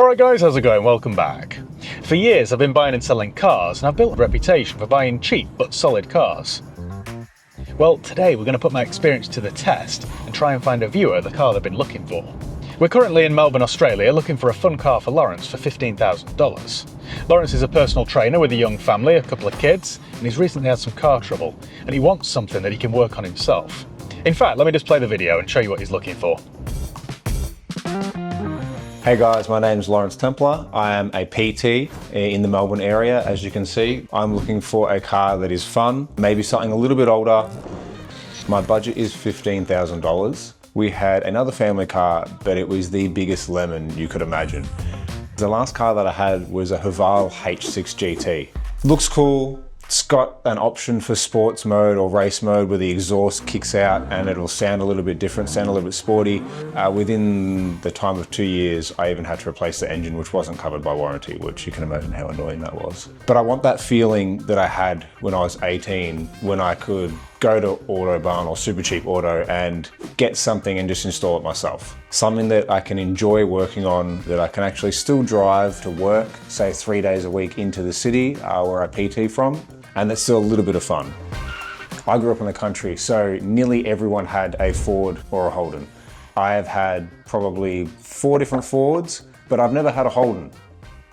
Alright guys, how's it going? Welcome back. For years I've been buying and selling cars, and I've built a reputation for buying cheap but solid cars. Well, today we're going to put my experience to the test and try and find a viewer the car they've been looking for. We're currently in Melbourne, Australia, looking for a fun car for Lawrence for $15,000. Lawrence is a personal trainer with a young family, a couple of kids, and he's recently had some car trouble, and he wants something that he can work on himself. In fact, let me just play the video and show you what he's looking for. Hey guys, my name's Lawrence Templar. I am a PT in the Melbourne area, as you can see. I'm looking for a car that is fun, maybe something a little bit older. My budget is $15,000. We had another family car, but it was the biggest lemon you could imagine. The last car that I had was a Haval H6 GT. Looks cool. It's got an option for sports mode or race mode where the exhaust kicks out and it'll sound a little bit different, sound a little bit sporty. Within the time of 2 years, I even had to replace the engine, which wasn't covered by warranty, which you can imagine how annoying that was. But I want that feeling that I had when I was 18, when I could go to Autobarn or Supercheap Auto and get something and just install it myself. Something that I can enjoy working on, that I can actually still drive to work, say 3 days a week into the city where I PT from, and that's still a little bit of fun. I grew up in the country, so nearly everyone had a Ford or a Holden. I have had probably 4 different Fords, but I've never had a Holden.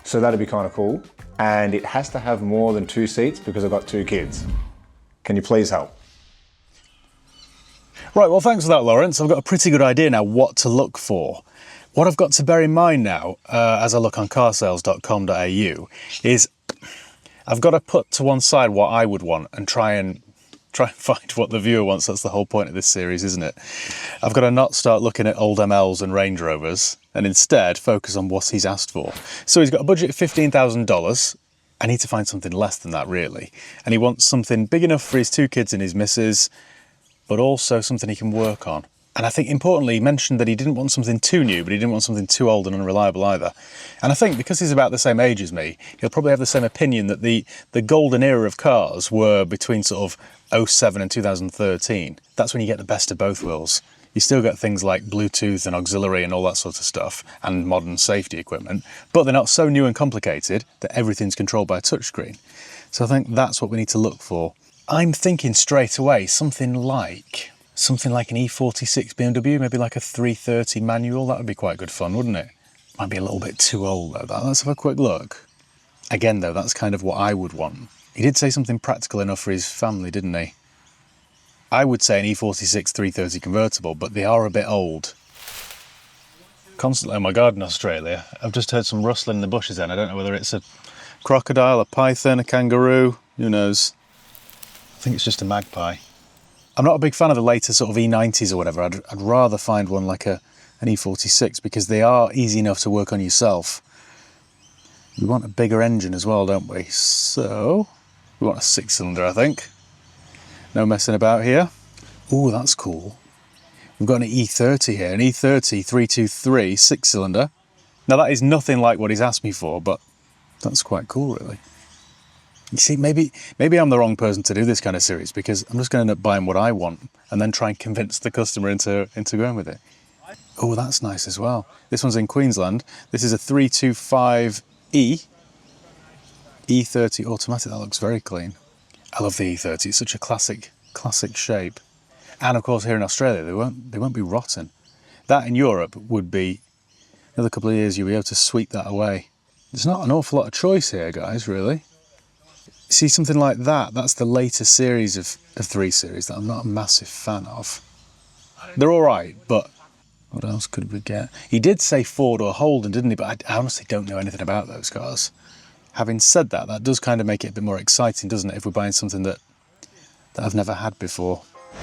So that'd be kind of cool. And it has to have more than 2 seats because I've got 2 kids. Can you please help? Right, well thanks for that, Lawrence. I've got a pretty good idea now what to look for. What I've got to bear in mind now, as I look on carsales.com.au, is I've got to put to one side what I would want and try and find what the viewer wants. That's the whole point of this series, isn't it? I've got to not start looking at old MLs and Range Rovers and instead focus on what he's asked for. So he's got a budget of $15,000. I need to find something less than that, really. And he wants something big enough for his 2 kids and his missus, but also something he can work on. And I think importantly, he mentioned that he didn't want something too new, but he didn't want something too old and unreliable either. And I think because he's about the same age as me, he'll probably have the same opinion that the golden era of cars were between sort of 07 and 2013. That's when you get the best of both worlds. You still get things like Bluetooth and auxiliary and all that sort of stuff, and modern safety equipment, but they're not so new and complicated that everything's controlled by a touchscreen. So I think that's what we need to look for. I'm thinking straight away something like an E46 BMW, maybe like a 330 manual. That would be quite good fun, wouldn't it? Might be a little bit too old though. Let's have a quick look. Again though, that's kind of what I would want. He did say something practical enough for his family, didn't he? I would say an E46 330 convertible, but they are a bit old. Constantly on my garden in Australia, I've just heard some rustling in the bushes then. I don't know whether it's a crocodile, a python, a kangaroo, who knows? I think it's just a magpie. I'm not a big fan of the later sort of E90s or whatever. I'd rather find one like an E46 because they are easy enough to work on yourself. We want a bigger engine as well, don't we? So we want a 6-cylinder, I think. No messing about here. Oh, that's cool. We've got an E30 here, an E30 323 6-cylinder. Now that is nothing like what he's asked me for, but that's quite cool, really. You see, maybe I'm the wrong person to do this kind of series because I'm just going to end up buying what I want and then try and convince the customer into going with it. Oh, that's nice as well. This one's in Queensland. This is a 325E E30 automatic. That looks very clean. I love the E30. It's such a classic shape. And of course, here in Australia, they won't be rotten. That in Europe would be another couple of years. You'll be able to sweep that away. There's not an awful lot of choice here, guys. Really. See, something like that, that's the later series of 3 Series that I'm not a massive fan of. They're all right, but what else could we get? He did say Ford or Holden, didn't he? But I honestly don't know anything about those cars. Having said that, that does kind of make it a bit more exciting, doesn't it, if we're buying something that I've never had before.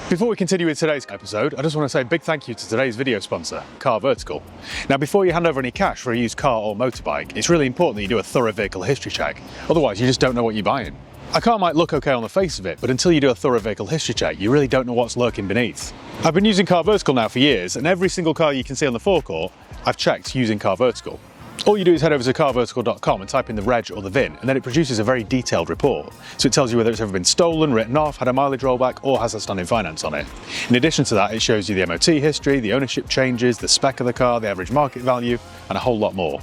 Before we continue with today's episode, I just want to say a big thank you to today's video sponsor, Car Vertical. Now, before you hand over any cash for a used car or motorbike, it's really important that you do a thorough vehicle history check. Otherwise, you just don't know what you're buying. A car might look okay on the face of it, but until you do a thorough vehicle history check, you really don't know what's lurking beneath. I've been using Car Vertical now for years, and every single car you can see on the forecourt, I've checked using Car Vertical. All you do is head over to carvertical.com and type in the reg or the VIN, and then it produces a very detailed report. So it tells you whether it's ever been stolen, written off, had a mileage rollback, or has outstanding finance on it. In addition to that, it shows you the MOT history, the ownership changes, the spec of the car, the average market value, and a whole lot more.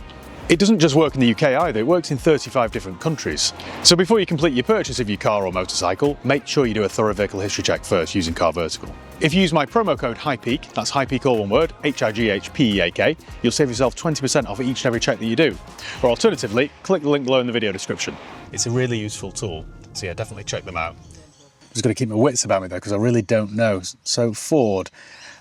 It doesn't just work in the UK either, it works in 35 different countries. So before you complete your purchase of your car or motorcycle, make sure you do a thorough vehicle history check first using Car Vertical. If you use my promo code HIGHPEAK, that's HIGHPEAK all one word, HIGHPEAK, you'll save yourself 20% off each and every check that you do. Or alternatively, click the link below in the video description. It's a really useful tool, so yeah, definitely check them out. I'm just going to keep my wits about me though, because I really don't know. So Ford,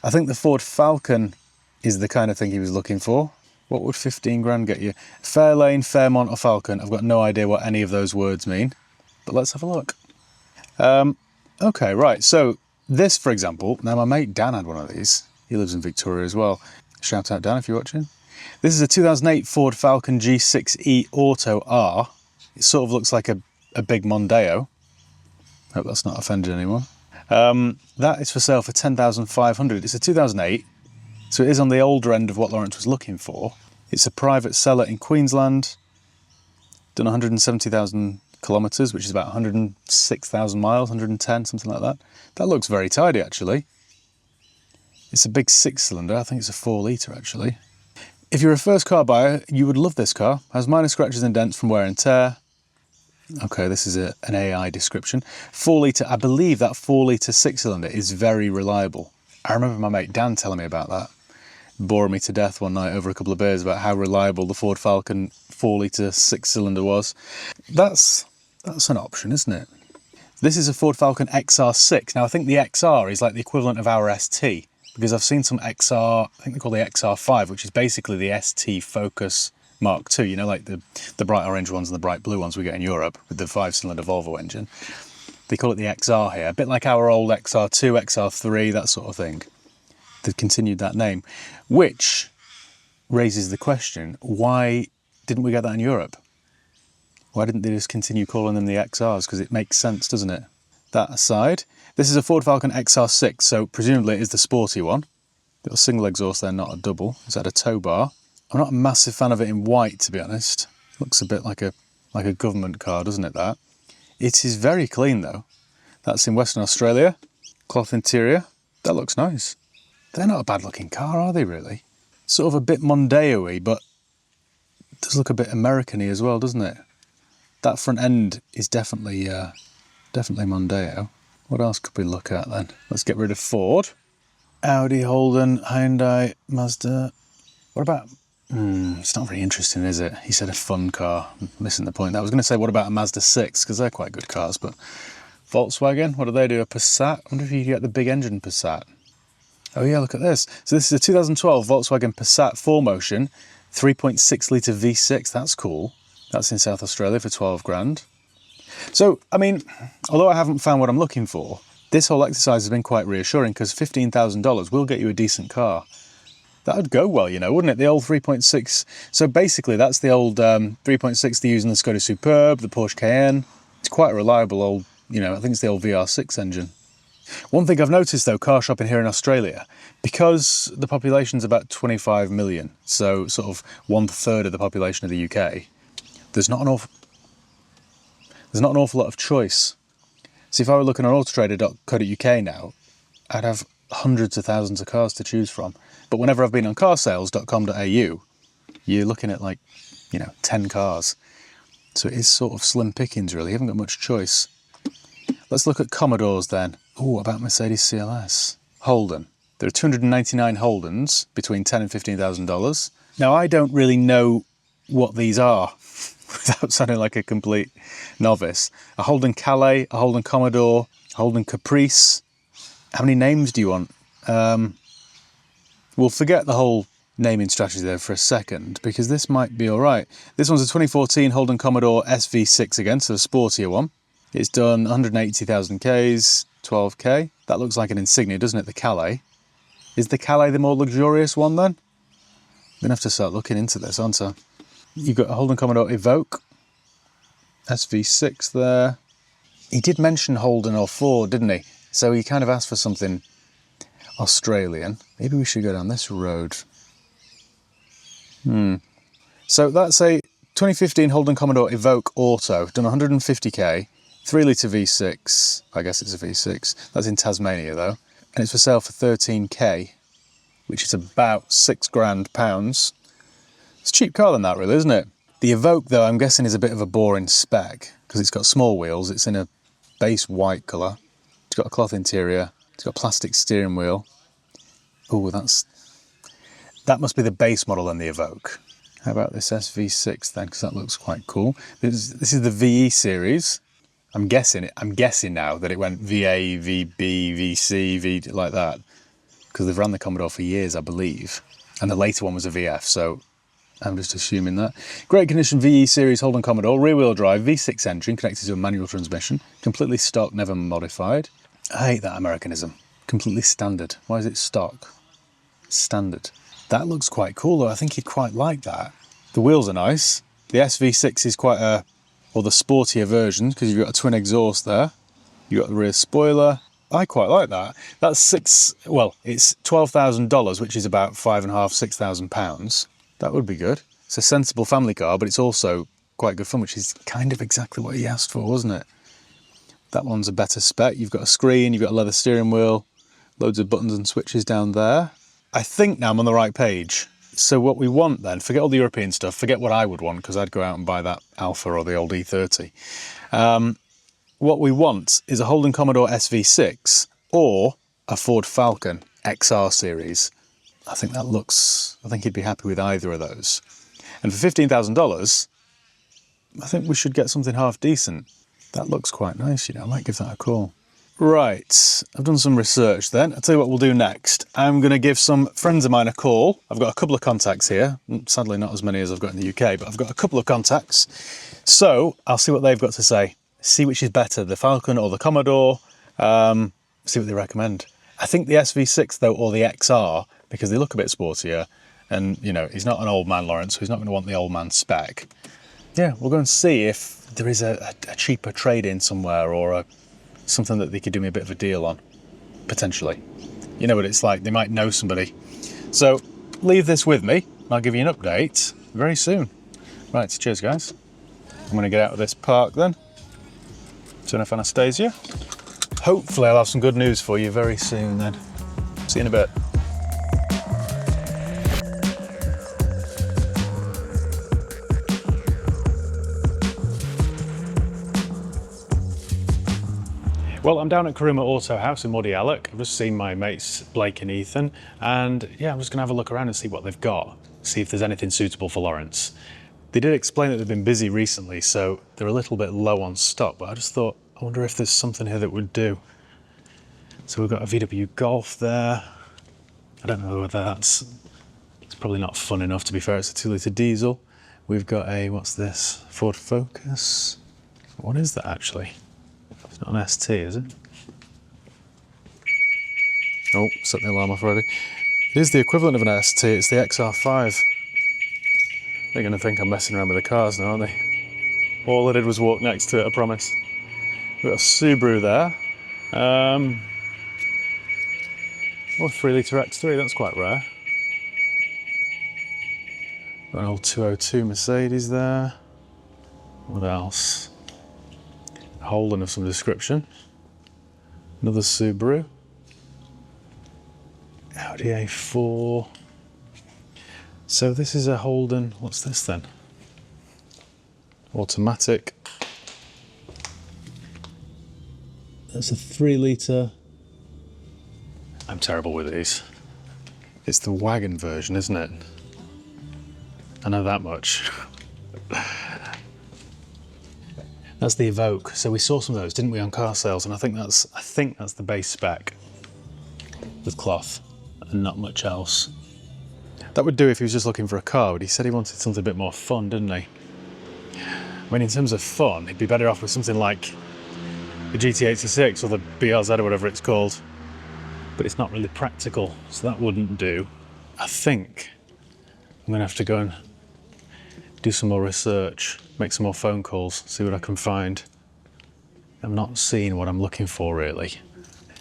I think the Ford Falcon is the kind of thing he was looking for. What would 15 grand get you? Fairlane, Fairmont or Falcon? I've got no idea what any of those words mean, but let's have a look. Okay, right, so this, for example, now my mate Dan had one of these. He lives in Victoria as well. Shout out Dan if you're watching. This is a 2008 Ford Falcon G6E Auto R. It sort of looks like a big Mondeo. Hope that's not offended anyone. That is for sale for $10,500. It's a 2008. So it is on the older end of what Lawrence was looking for. It's a private seller in Queensland, done 170,000 kilometres, which is about 106,000 miles, 110, something like that. That looks very tidy, actually. It's a big 6-cylinder, I think it's a 4-litre, actually. If you're a first car buyer, you would love this car. Has minor scratches and dents from wear and tear. Okay, this is an AI description. 4-litre, I believe that 4-litre 6-cylinder is very reliable. I remember my mate Dan telling me about that. Boring me to death one night over a couple of beers about how reliable the Ford Falcon 4-litre 6-cylinder was. That's an option, isn't it? This is a Ford Falcon XR6. Now I think the XR is like the equivalent of our ST, because I've seen some XR, I think they call the XR5, which is basically the ST Focus Mark II, you know, like the bright orange ones and the bright blue ones we get in Europe with the 5-cylinder Volvo engine. They call it the XR here, a bit like our old XR2, XR3, that sort of thing. They've continued that name, which raises the question, why didn't we get that in Europe? Why didn't they just continue calling them the XRs? Because it makes sense, doesn't it? That aside, this is a Ford Falcon XR6, so presumably it is the sporty one. Got a single exhaust there, not a double. It's had a tow bar. I'm not a massive fan of it in white, to be honest. Looks a bit like a government car, doesn't it, that? It is very clean, though. That's in Western Australia. Cloth interior. That looks nice. They're not a bad-looking car, are they, really? Sort of a bit Mondeo-y, but it does look a bit American-y as well, doesn't it? That front end is definitely Mondeo. What else could we look at, then? Let's get rid of Ford. Audi, Holden, Hyundai, Mazda. What about... it's not very interesting, is it? He said a fun car. I'm missing the point. I was going to say, what about a Mazda 6? Because they're quite good cars, but... Volkswagen, what do they do? A Passat? I wonder if you get the big engine Passat. Oh yeah, look at this. So this is a 2012 Volkswagen Passat 4Motion, 3.6 litre V6. That's cool. That's in South Australia for 12 grand. So, I mean, although I haven't found what I'm looking for, this whole exercise has been quite reassuring because $15,000 will get you a decent car. That would go well, you know, wouldn't it? The old 3.6. So basically, that's the old 3.6 they use in the Skoda Superb, the Porsche Cayenne. It's quite a reliable old, you know, I think it's the old VR6 engine. One thing I've noticed, though, car shopping here in Australia, because the population's about 25 million, so sort of 1/3 of the population of the UK, there's not an awful lot of choice. So if I were looking on autotrader.co.uk now, I'd have hundreds of thousands of cars to choose from. But whenever I've been on carsales.com.au, you're looking at like, you know, 10 cars. So it is sort of slim pickings, really. You haven't got much choice. Let's look at Commodores then. Oh, about Mercedes CLS. Holden. There are 299 Holdens between $10,000 and $15,000. Now, I don't really know what these are without sounding like a complete novice. A Holden Calais, a Holden Commodore, a Holden Caprice. How many names do you want? We'll forget the whole naming strategy there for a second, because this might be all right. This one's a 2014 Holden Commodore SV6 again, so a sportier one. It's done 180,000 Ks, 12K. That looks like an Insignia, doesn't it, the Calais? Is the Calais the more luxurious one then? I'm going to have to start looking into this, aren't I? You've got a Holden Commodore Evoque, SV6 there. He did mention Holden or Ford, didn't he? So he kind of asked for something Australian. Maybe we should go down this road. So that's a 2015 Holden Commodore Evoque Auto, done 150k, 3 litre V6. I guess it's a V6. That's in Tasmania though. And it's for sale for 13k, which is about £6,000. It's a cheap car than that really, isn't it? The Evoque though, I'm guessing is a bit of a boring spec because it's got small wheels. It's in a base white colour. It's got a cloth interior. It's got a plastic steering wheel. Oh, that must be the base model then, the Evoque. How about this SV6 then, because that looks quite cool. This is the VE series. I'm guessing now that it went VA, VB, VC, V like that, because they've ran the Commodore for years, I believe. And the later one was a VF, so I'm just assuming that. Great condition VE series Holden Commodore, rear wheel drive, V6 engine connected to a manual transmission, completely stock, never modified. I hate that Americanism. Completely standard. Why is it stock? Standard. That looks quite cool though. I think you'd quite like that. The wheels are nice. The SV6 is quite or the sportier version, because you've got a twin exhaust there. You've got the rear spoiler. I quite like that. That's it's $12,000, which is about £5,500, £6,000. That would be good. It's a sensible family car, but it's also quite good fun, which is kind of exactly what he asked for, wasn't it? That one's a better spec. You've got a screen, you've got a leather steering wheel, loads of buttons and switches down there. I think now I'm on the right page. So what we want then, forget all the European stuff, forget what I would want, because I'd go out and buy that Alpha or the old E30. What we want is a Holden Commodore SV6 or a Ford Falcon XR series. I think he'd be happy with either of those. And for $15,000, I think we should get something half decent. That looks quite nice, you know, I might give that a call. Right, I've done some research then. I'll tell you what we'll do next. I'm going to give some friends of mine a call. I've got a couple of contacts here. Sadly, not as many as I've got in the UK, but I've got a couple of contacts. So I'll see what they've got to say. See which is better, the Falcon or the Commodore. See what they recommend. I think the SV6 though, or the XR, because they look a bit sportier. And, you know, he's not an old man, Lawrence, so he's not going to want the old man spec. Yeah, we'll go and see if there is a cheaper trade-in somewhere or something that they could do me a bit of a deal on, potentially. You know what it's like, they might know somebody. So leave this with me, and I'll give you an update very soon. Right, cheers guys. I'm going to get out of this park then, turn off Anastasia. Hopefully I'll have some good news for you very soon then. See you in a bit. Well, I'm down at Karuma Auto House in Muddy Alec. I've just seen my mates Blake and Ethan, and yeah, I'm just gonna have a look around and see what they've got, see if there's anything suitable for Lawrence. They did explain that they've been busy recently, so they're a little bit low on stock, but I just thought, I wonder if there's something here that would do. So we've got a VW Golf there. I don't know whether it's probably not fun enough, to be fair. It's a 2-litre diesel. We've got a, what's this? Ford Focus. What is that actually? It's not an ST, is it? Oh, set the alarm off already. It is the equivalent of an ST, it's the XR5. They're going to think I'm messing around with the cars now, aren't they? All I did was walk next to it, I promise. We've got a Subaru there. Oh, 3-litre X3, that's quite rare. Got an old 202 Mercedes there. What else? A Holden of some description. Another Subaru. Audi A4. So this is a Holden, what's this then? Automatic. That's a 3-litre. I'm terrible with these. It's the wagon version, isn't it? I know that much. That's the Evoque. So we saw some of those, didn't we, on car sales? And I think that's the base spec with cloth and not much else. That would do if he was just looking for a car, but he said he wanted something a bit more fun, didn't he? I mean, in terms of fun, he'd be better off with something like the GT86 or the BRZ or whatever it's called. But it's not really practical, so that wouldn't do. I think I'm gonna have to go and do some more research, make some more phone calls, see what I can find. I'm not seeing what I'm looking for really.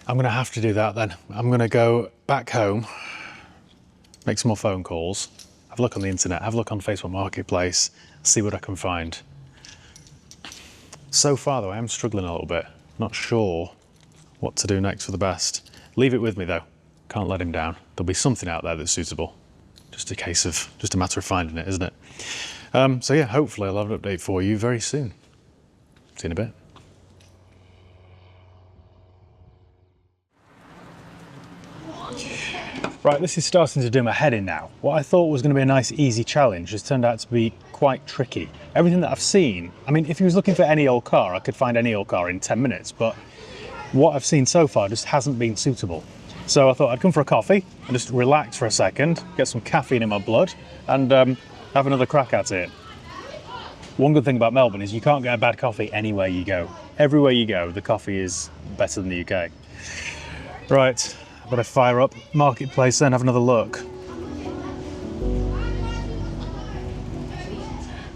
I'm gonna have to do that then. I'm gonna go back home, make some more phone calls, have a look on the internet, have a look on Facebook Marketplace, see what I can find. So far though, I am struggling a little bit. Not sure what to do next for the best. Leave it with me though. Can't let him down. There'll be something out there that's suitable. just a matter of finding it, isn't it? So yeah, hopefully I'll have an update for you very soon. See you in a bit. Right, this is starting to do my head in now. What I thought was going to be a nice easy challenge has turned out to be quite tricky. Everything that I've seen, I mean, if you was looking for any old car, I could find any old car in 10 minutes, but what I've seen so far just hasn't been suitable. So I thought I'd come for a coffee and just relax for a second, get some caffeine in my blood, and have another crack at it. One good thing about Melbourne is you can't get a bad coffee anywhere you go. Everywhere you go, the coffee is better than the UK. Right. Better fire up Marketplace then, have another look.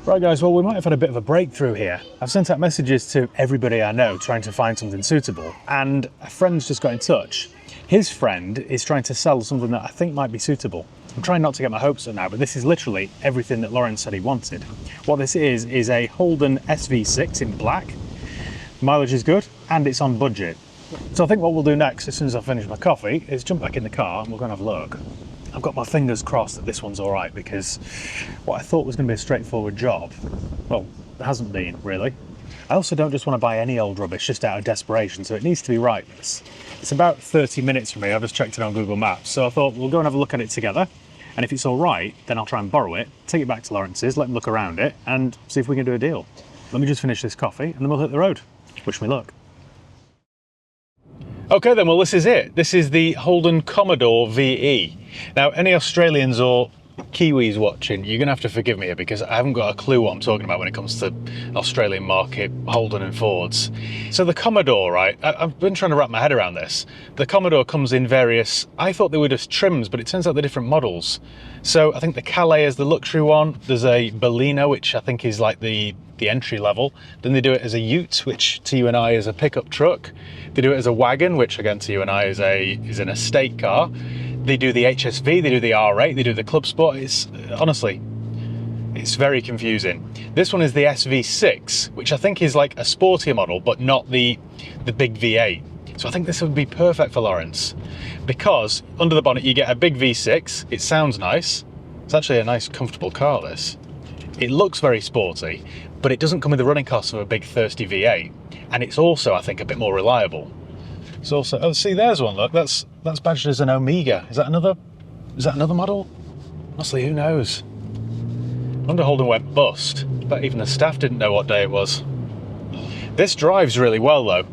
Right guys, well we might have had a bit of a breakthrough here. I've sent out messages to everybody I know trying to find something suitable, and a friend's just got in touch. His friend is trying to sell something that I think might be suitable. I'm trying not to get my hopes up now, but this is literally everything that Lawrence said he wanted. What this is a Holden SV6 in black. Mileage is good and it's on budget. So I think what we'll do next, as soon as I finish my coffee, is jump back in the car and we're going to have a look. I've got my fingers crossed that this one's all right, because what I thought was going to be a straightforward job, well, it hasn't been, really. I also don't just want to buy any old rubbish just out of desperation, so it needs to be right. It's about 30 minutes from me. I've just checked it on Google Maps, so I thought we'll go and have a look at it together. And if it's all right, then I'll try and borrow it, take it back to Lawrence's, let him look around it, and see if we can do a deal. Let me just finish this coffee, and then we'll hit the road. Wish me luck. Okay then, well this is it. This is the Holden Commodore VE. Now, any Australians or Kiwis watching, you're gonna have to forgive me here because I haven't got a clue what I'm talking about when it comes to Australian market, Holden and Fords. So the Commodore, right, I've been trying to wrap my head around this. The Commodore comes in various, I thought they were just trims, but it turns out they're different models. So I think the Calais is the luxury one. There's a Baleno, which I think is like the entry level. Then they do it as a ute, which to you and I is a pickup truck. They do it as a wagon, which again to you and I is an estate car. They do the HSV, they do the R8, they do the Club Sport. It's honestly, it's very confusing. This one is the SV6, which I think is like a sportier model, but not the big V8. So I think this would be perfect for Lawrence, because under the bonnet you get a big V6. It sounds nice. It's actually a nice, comfortable car, this. It looks very sporty, but it doesn't come with the running costs of a big thirsty V8. And it's also, I think, a bit more reliable. It's also, oh, see, there's one, look, that's badged as an Omega. Is that another model? Honestly, who knows? I wonder Holden went bust, but even the staff didn't know what day it was. This drives really well though.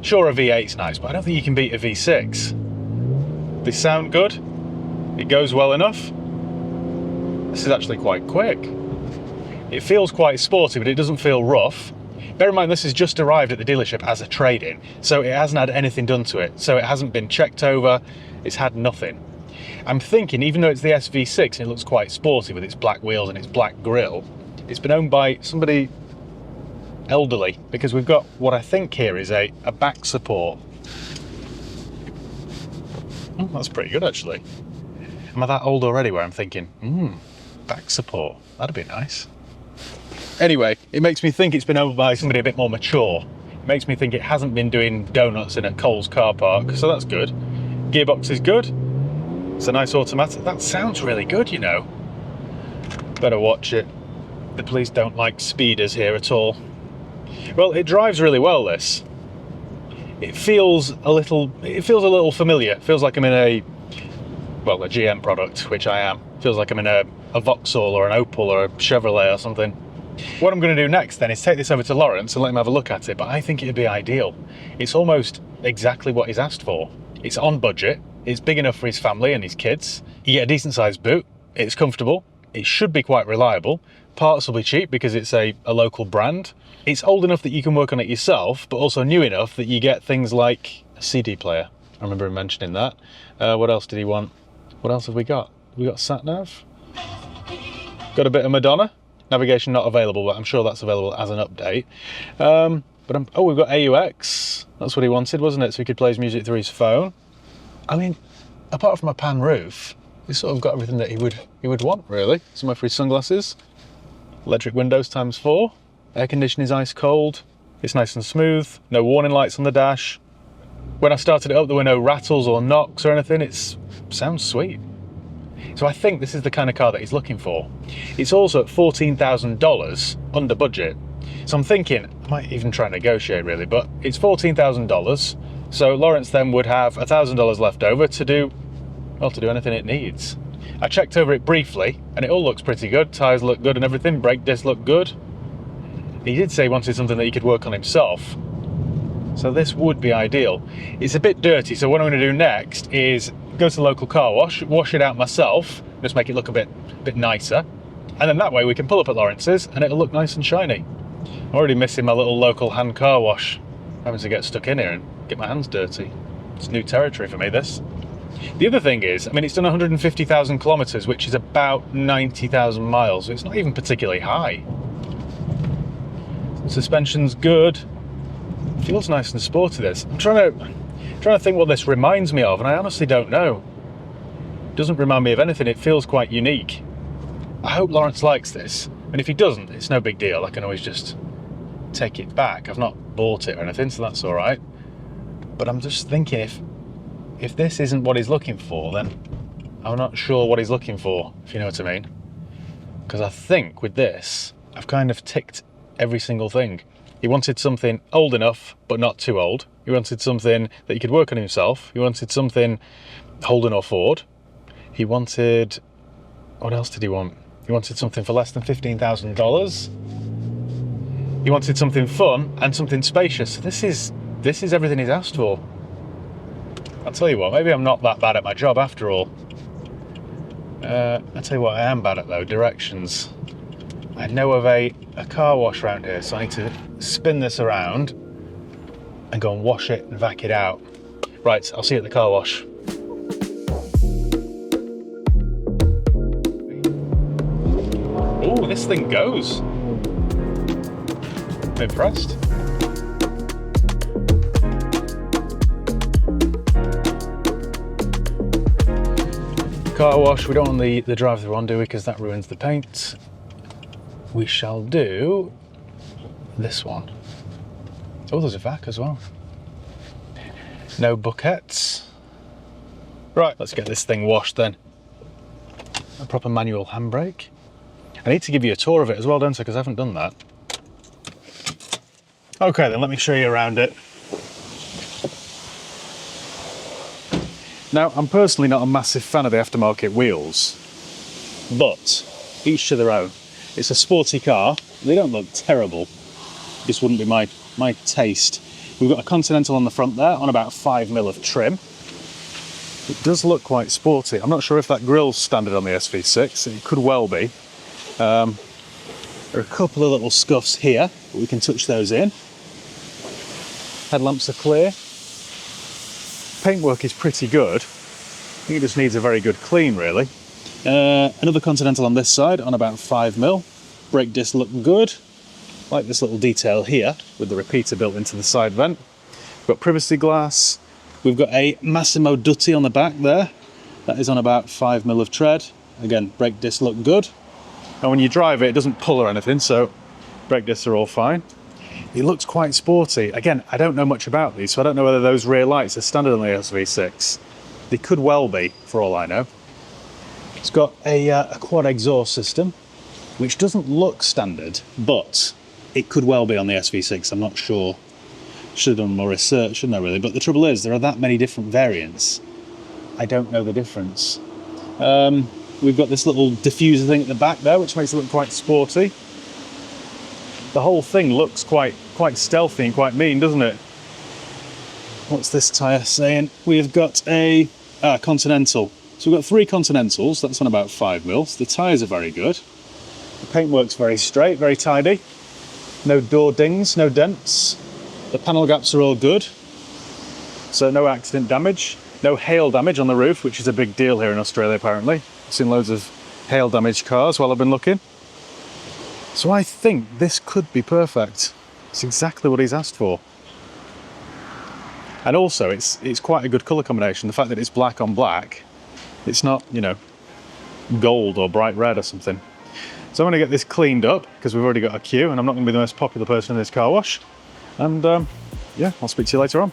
Sure, a V8's nice, but I don't think you can beat a V6. They sound good. It goes well enough. This is actually quite quick. It feels quite sporty, but it doesn't feel rough. Bear in mind, this has just arrived at the dealership as a trade-in, so it hasn't had anything done to it. So it hasn't been checked over, it's had nothing. I'm thinking, even though it's the SV6 and it looks quite sporty with its black wheels and its black grille, it's been owned by somebody elderly, because we've got what I think here is a back support. Oh, that's pretty good actually. Am I that old already where I'm thinking, back support, that'd be nice. Anyway, it makes me think it's been owned by somebody a bit more mature. It makes me think it hasn't been doing donuts in a Coles car park, so that's good. Gearbox is good. It's a nice automatic. That sounds really good, you know. Better watch it. The police don't like speeders here at all. Well, it drives really well, this. It feels a little familiar. It feels like I'm in a GM product, which I am. It feels like I'm in a Vauxhall or an Opel or a Chevrolet or something. What I'm going to do next then is take this over to Lawrence and let him have a look at it, but I think it'd be ideal. It's almost exactly what he's asked for. It's on budget, it's big enough for his family and his kids, you get a decent sized boot, it's comfortable, it should be quite reliable, parts will be cheap because it's a local brand, it's old enough that you can work on it yourself, but also new enough that you get things like a CD player. I remember him mentioning that. What else did he want? What else have we got? We got sat nav, got a bit of Madonna. Navigation not available, but I'm sure that's available as an update. We've got AUX. That's what he wanted, wasn't it? So he could play his music through his phone. I mean, apart from a pan roof, he's sort of got everything that he would want, really. Somewhere for his sunglasses. Electric windows ×4. Air conditioning is ice cold. It's nice and smooth. No warning lights on the dash. When I started it up, there were no rattles or knocks or anything. It sounds sweet. So I think this is the kind of car that he's looking for. It's also at $14,000 under budget. So I'm thinking, I might even try and negotiate really, but it's $14,000. So Lawrence then would have $1,000 left over to do, well, to do anything it needs. I checked over it briefly and it all looks pretty good. Tyres look good and everything, brake discs look good. He did say he wanted something that he could work on himself. So this would be ideal. It's a bit dirty, so what I'm going to do next is go to the local car wash it out myself, just make it look a bit nicer. And then that way we can pull up at Lawrence's and it'll look nice and shiny. I'm already missing my little local hand car wash. Having to get stuck in here and get my hands dirty. It's new territory for me, this. The other thing is, I mean, it's done 150,000 kilometers, which is about 90,000 miles. So it's not even particularly high. Suspension's good. Feels nice and sporty, this. I'm trying to think what this reminds me of, and I honestly don't know. It doesn't remind me of anything. It feels quite unique. I hope Lawrence likes this, and if he doesn't, it's no big deal. I can always just take it back. I've not bought it or anything, so that's all right. But I'm just thinking, if this isn't what he's looking for, then I'm not sure what he's looking for, if you know what I mean. Because I think with this, I've kind of ticked every single thing. He wanted something old enough, but not too old. He wanted something that he could work on himself. He wanted something Holden or Ford. He wanted, what else did he want? He wanted something for less than $15,000. He wanted something fun and something spacious. This is everything he's asked for. I'll tell you what, maybe I'm not that bad at my job after all. I'll tell you what I am bad at though, directions. I know of a car wash around here, so I need to spin this around and go and wash it and vac it out. Right, I'll see you at the car wash. Oh, this thing goes. I'm impressed. Car wash, we don't want the drive-through on, do we? Because that ruins the paint. We shall do this one. Oh, there's a vac as well. No buckets. Right, let's get this thing washed then. A proper manual handbrake. I need to give you a tour of it as well, don't I? Because I haven't done that. Okay, then let me show you around it. Now, I'm personally not a massive fan of the aftermarket wheels, but each to their own. It's a sporty car. They don't look terrible. This wouldn't be my taste. We've got a Continental on the front there on about 5mm of trim. It does look quite sporty. I'm not sure if that grille's standard on the SV6. It could well be. There are a couple of little scuffs here, but we can touch those in. Headlamps are clear. Paintwork is pretty good. I think it just needs a very good clean, really. Another Continental on this side on about 5mm. Brake discs look good. Like this little detail here with the repeater built into the side vent. We've got privacy glass. We've got a Massimo Dutti on the back there. That is on about 5mm of tread. Again, brake discs look good. And when you drive it, it doesn't pull or anything, so brake discs are all fine. It looks quite sporty. Again, I don't know much about these, so I don't know whether those rear lights are standard on the SV6. They could well be, for all I know. It's got a quad exhaust system, which doesn't look standard, but it could well be on the SV6. I'm not sure. Should have done more research, shouldn't I really? But the trouble is, there are that many different variants. I don't know the difference. We've got this little diffuser thing at the back there, which makes it look quite sporty. The whole thing looks quite stealthy and quite mean, doesn't it? What's this tyre saying? We've got a Continental. So we've got 3 Continentals, that's on about 5mm. The tyres are very good. The paintwork's very straight, very tidy. No door dings, no dents. The panel gaps are all good. So no accident damage. No hail damage on the roof, which is a big deal here in Australia apparently. I've seen loads of hail damaged cars while I've been looking. So I think this could be perfect. It's exactly what he's asked for. And also it's quite a good colour combination. The fact that it's black on black, it's not, you know, gold or bright red or something. So I'm going to get this cleaned up because we've already got a queue and I'm not going to be the most popular person in this car wash. And yeah, I'll speak to you later on.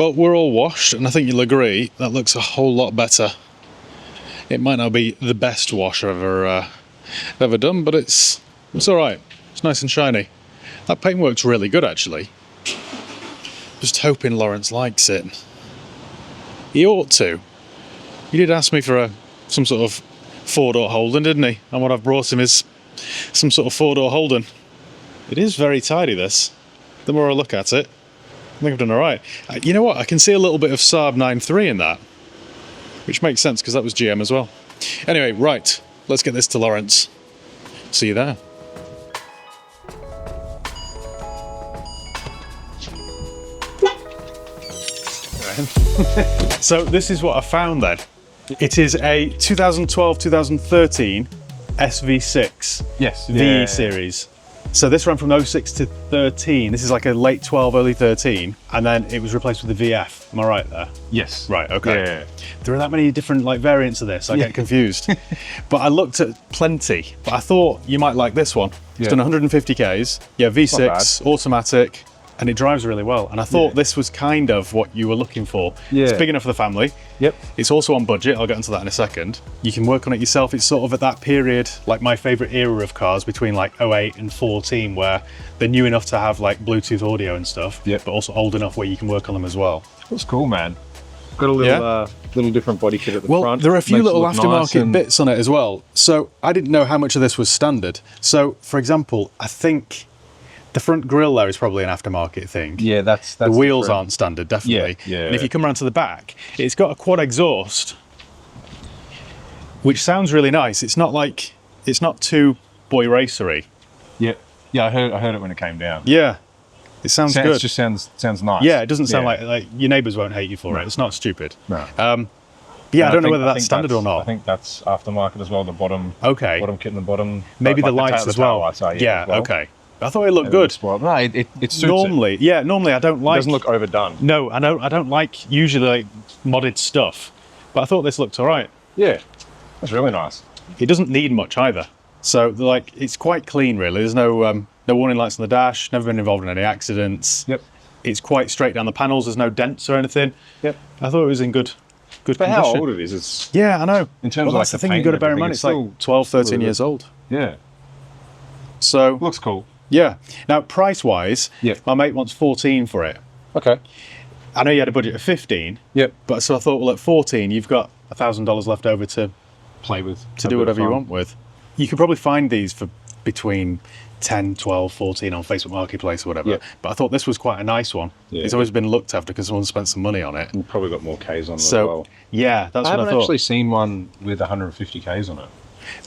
Well, we're all washed, and I think you'll agree that looks a whole lot better. It might not be the best wash I've ever done, but it's all right. It's nice and shiny. That paintwork's really good, actually. Just hoping Lawrence likes it. He ought to. He did ask me for some sort of four-door Holden, didn't he? And what I've brought him is some sort of four-door Holden. It is very tidy, this. The more I look at it, I think I've done all right. You know what? I can see a little bit of Saab 9.3 in that, which makes sense because that was GM as well. Anyway, right, let's get this to Lawrence. See you there. So this is what I found then. It is a 2012-2013 SV6 V series. So this ran from 06 to 13. This is like a late 12, early 13, and then it was replaced with the VF. Am I right there? Yes. Right, okay. Yeah. There are that many different like variants of this, I get confused. But I looked at plenty, but I thought you might like this one. It's done 150 Ks, V6, automatic, and it drives really well. And I thought this was kind of what you were looking for. It's big enough for the family. Yep. It's also on budget, I'll get into that in a second. You can work on it yourself. It's sort of at that period, like my favorite era of cars between like 08 and 14, where they're new enough to have like Bluetooth audio and stuff, but also old enough where you can work on them as well. That's cool, man. Got a little little different body kit at the front. Well, there are a few little aftermarket bits on it as well. So I didn't know how much of this was standard. So for example, I think the front grille there is probably an aftermarket thing. Yeah, that's the wheels aren't standard, definitely. Yeah. And if you come around to the back, it's got a quad exhaust, which sounds really nice. It's not too boy racery. Yeah, I heard it when it came down. Yeah, it sounds good. It just sounds nice. Yeah, it doesn't sound like your neighbours won't hate you for it. It's not stupid. No. Yeah, I don't know whether that's standard or not. I think that's aftermarket as well. The bottom. Okay. Bottom kit and the bottom. Maybe the lights as well. Lights are, yeah. Okay. I thought it looked good. No, it suits normally, it. Normally I don't like. It doesn't look overdone. No, I don't like usually like modded stuff, but I thought this looked all right. Yeah, that's really nice. It doesn't need much either, so like it's quite clean really. There's no warning lights on the dash. Never been involved in any accidents. Yep. It's quite straight down the panels. There's no dents or anything. Yep. I thought it was in good condition. how old it is, it's I know. In terms of like that's the thing you've got to bear in mind. It's like 12, 13 years old. Yeah. So looks cool. Yeah. Now, price-wise, my mate wants 14 for it. Okay. I know you had a budget of 15. Yep. But so I thought, well, at 14, you've got $1,000 left over to play with, to do whatever you want with. You could probably find these for between 10, 12, 14 on Facebook Marketplace or whatever. Yep. But I thought this was quite a nice one. Yeah. It's always been looked after because someone spent some money on it. We've probably got more Ks on it as so, well. Yeah, that's what I thought. I haven't actually seen one with 150 Ks on it.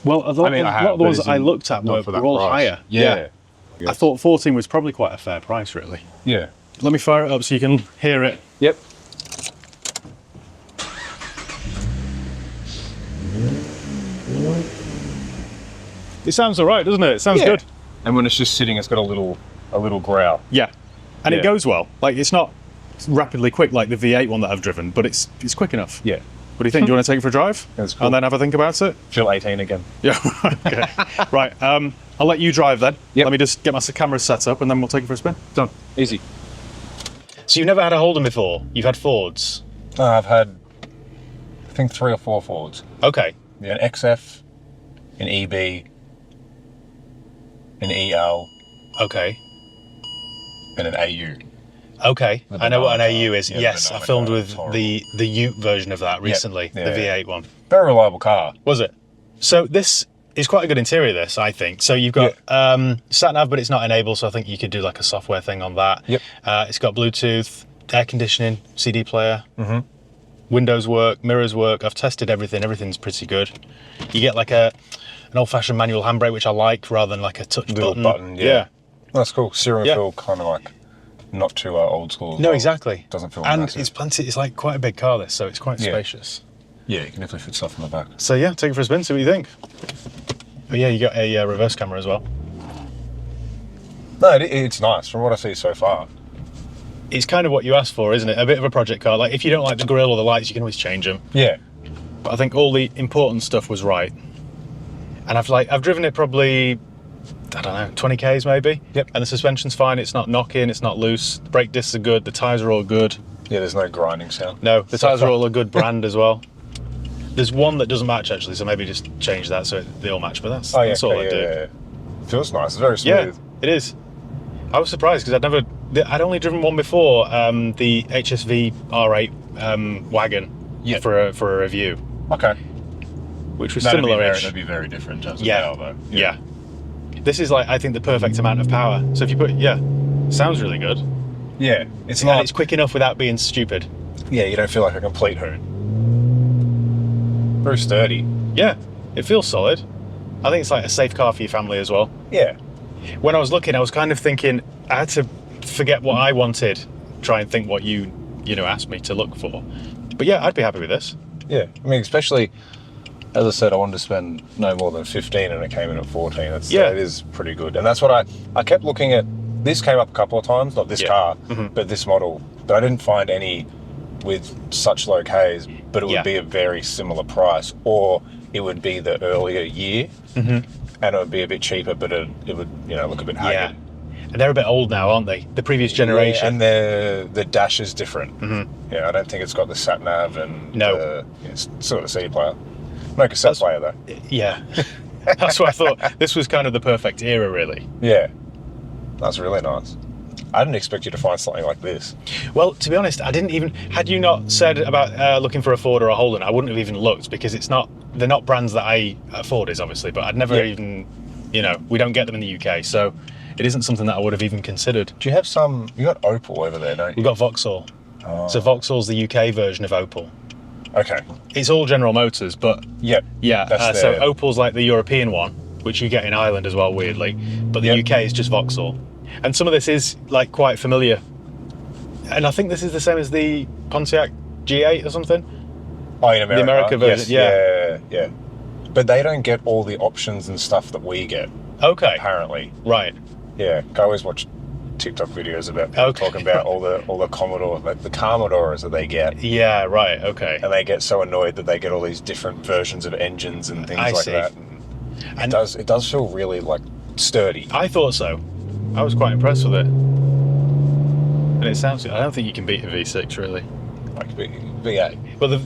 Well, a lot of the ones that I looked at were all higher. Yeah. I thought 14 was probably quite a fair price, really. Yeah. Let me fire it up so you can hear it. Yep. It sounds all right, doesn't it? It sounds good. And when it's just sitting, it's got a little growl. Yeah. And it goes well. Like, it's not rapidly quick like the V8 one that I've driven, but it's quick enough. Yeah. What do you think? Do you want to take it for a drive? That's cool. And then have a think about it? Feel 18 again. Yeah, okay. Right, I'll let you drive then. Yep. Let me just get my camera set up and then we'll take it for a spin. Done. Easy. So you've never had a Holden before? You've had Fords? I've had, I think, 3 or 4 Fords. Okay. Yeah, an XF, an EB, an EL. Okay. And an AU. Okay, I know what an AU is. Yeah, yes, I filmed with the Ute version of that recently, the V8 one. Very reliable car. Was it? So this is quite a good interior, this, I think. So you've got sat-nav, but it's not enabled, so I think you could do like a software thing on that. Yep. It's got Bluetooth, air conditioning, CD player, windows work, mirrors work. I've tested everything. Everything's pretty good. You get like an old-fashioned manual handbrake, which I like, rather than like a touch button. Yeah. That's cool. Steering feel kind of like not too old school. No, exactly. Doesn't feel and massive. it's plenty. It's like quite a big car, this, so it's quite spacious. Yeah, you can definitely fit stuff in the back. So yeah, take it for a spin. See what you think. But yeah, you got a reverse camera as well. No, it's nice from what I see so far. It's kind of what you asked for, isn't it? A bit of a project car. Like if you don't like the grille or the lights, you can always change them. Yeah. But I think all the important stuff was right. And I've driven it probably, I don't know, 20 Ks maybe. Yep. And the suspension's fine. It's not knocking. It's not loose. The brake discs are good. The tyres are all good. Yeah, there's no grinding sound. No, the tyres are all a good brand as well. There's one that doesn't match actually, so maybe just change that so they all match, but that's all I do. Yeah. Feels nice, it's very smooth. Yeah, it is. I was surprised because I'd only driven one before, the HSV R8 wagon for a review. Okay. Which was similar-ish. That'd be very different in terms of power though. Yeah. This is like, I think, the perfect amount of power. So if you put, sounds really good. Yeah, it's And it's quick enough without being stupid. Yeah, you don't feel like a complete hoon. Very sturdy. Yeah, it feels solid. I think it's like a safe car for your family as well. Yeah. When I was looking, I was kind of thinking, I had to forget what I wanted, try and think what you asked me to look for. But yeah, I'd be happy with this. Yeah, I mean, especially, as I said, I wanted to spend no more than 15 and it came in at 14. It is pretty good. And that's what I kept looking at. This came up a couple of times, not this car, but this model. But I didn't find any with such low Ks, but it would be a very similar price, or it would be the earlier year, and it would be a bit cheaper, but it would look a bit haggard. And they're a bit old now, aren't they? The previous generation. Yeah, and the dash is different. Yeah, I don't think it's got the sat nav and it's sort of CD player. No cassette player though. Yeah, that's what I thought. This was kind of the perfect era, really. Yeah, that's really nice. I didn't expect you to find something like this. Well, to be honest, I didn't even. Had you not said about looking for a Ford or a Holden, I wouldn't have even looked, because they're not brands that Ford is obviously, but I'd never even, we don't get them in the UK, so it isn't something that I would have even considered. Do you have some? You got Opel over there, don't you? We've got Vauxhall. Oh. So Vauxhall's the UK version of Opel. Okay. It's all General Motors, but yeah. So Opel's like the European one, which you get in Ireland as well, weirdly, but the UK is just Vauxhall. And some of this is like quite familiar, and I think this is the same as the Pontiac G8 or something. Oh, in America, the America version, yes. Yeah. But they don't get all the options and stuff that we get. Okay. Apparently. Right. Yeah. I always watch TikTok videos about people talking about all the Commodore, like the Commodores that they get. Yeah. Right. Okay. And they get so annoyed that they get all these different versions of engines and things like that. And it does feel really like sturdy. I thought so. I was quite impressed with it, and it sounds. I don't think you can beat a V6 really. Like V8. Well,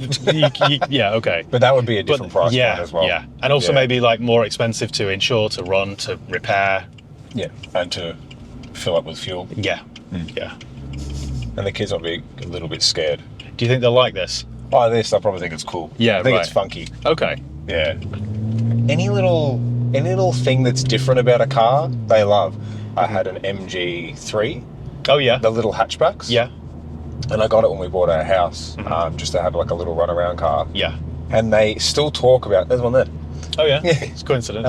yeah, okay. But that would be a different price point as well. Yeah, and also maybe like more expensive to insure, to run, to repair. Yeah, and to fill up with fuel. Yeah, yeah. And the kids will be a little bit scared. Do you think they'll like this? Oh, this I probably think it's cool. Yeah, I think it's funky. Okay. Yeah. Any little thing that's different about a car, they love. I had an MG3. Oh yeah. The little hatchbacks. Yeah. And I got it when we bought our house, just to have like a little runaround car. Yeah. And they still talk about. There's one there. Oh yeah. It's coincidence.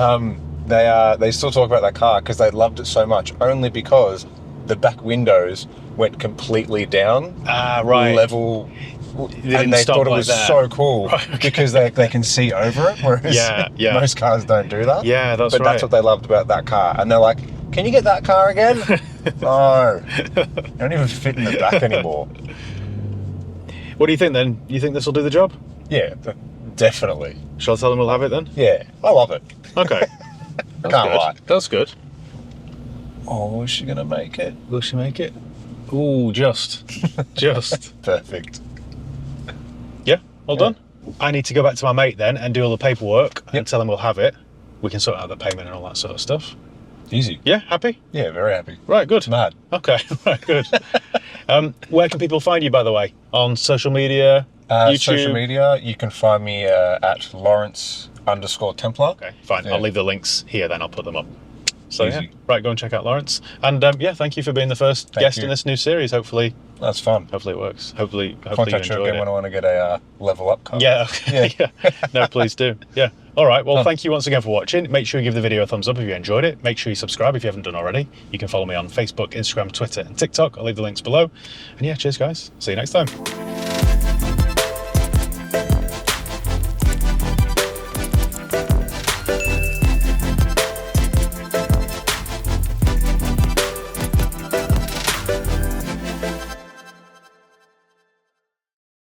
They still talk about that car because they loved it so much, only because the back windows went completely down. Right. Level. And they thought it was so cool because they can see over it, whereas most cars don't do that. Yeah, that's right. But that's what they loved about that car. And they're like, can you get that car again? No. You don't even fit in the back anymore. What do you think then? You think this will do the job? Yeah, definitely. Shall I tell them we'll have it then? Yeah, I love it. Okay. I can't lie. That's good. Oh, is she going to make it? Will she make it? Ooh, just. Perfect. Yeah, well done. I need to go back to my mate then and do all the paperwork and tell him we'll have it. We can sort out the payment and all that sort of stuff. Easy. Yeah, happy? Yeah, very happy. Right, good. Mad. Okay, right, good. Where can people find you, by the way? On social media, YouTube? Social media, you can find me at Lawrence_Templar. Okay, fine. Yeah. I'll leave the links here then. I'll put them up. So Easy. Right, go and check out Lawrence. And thank you for being the first guest in this new series. Hopefully that's fun. Hopefully it works. Hopefully contact you you enjoyed again when I want to get a level up car. Yeah, okay. Yeah. No, please do. Yeah. All right. Well, thank you once again for watching. Make sure you give the video a thumbs up if you enjoyed it. Make sure you subscribe if you haven't done already. You can follow me on Facebook, Instagram, Twitter, and TikTok. I'll leave the links below. And yeah, cheers guys. See you next time.